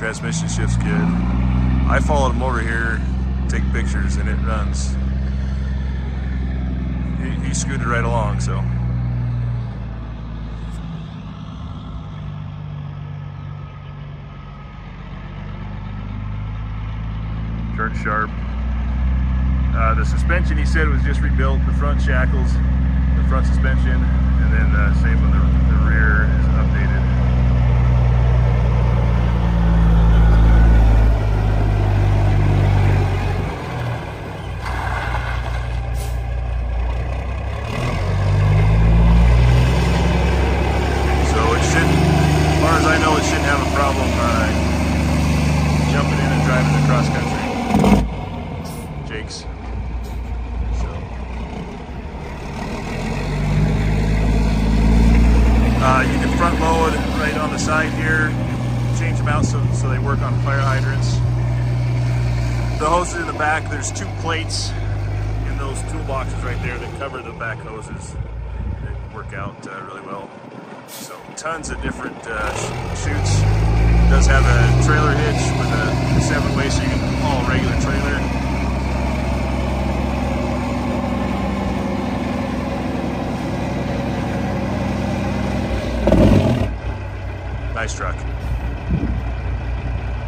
Transmission shift's good. I followed him over here, take pictures, and it runs. He scooted right along, so. Chart sharp. The suspension, he said, was just rebuilt. The front shackles, the front suspension, and then same with the rear is updated. So it should, as far as I know, it shouldn't have a problem jumping in and driving the cross country. Jake's. You can front load right on the side here, change them out so they work on fire hydrants. The hoses in the back, there's 2 plates in those toolboxes right there that cover the back hoses. They work out really well. So tons of different chutes. It does have a trailer hitch with a 7-way, so you can haul a regular trailer. Nice truck.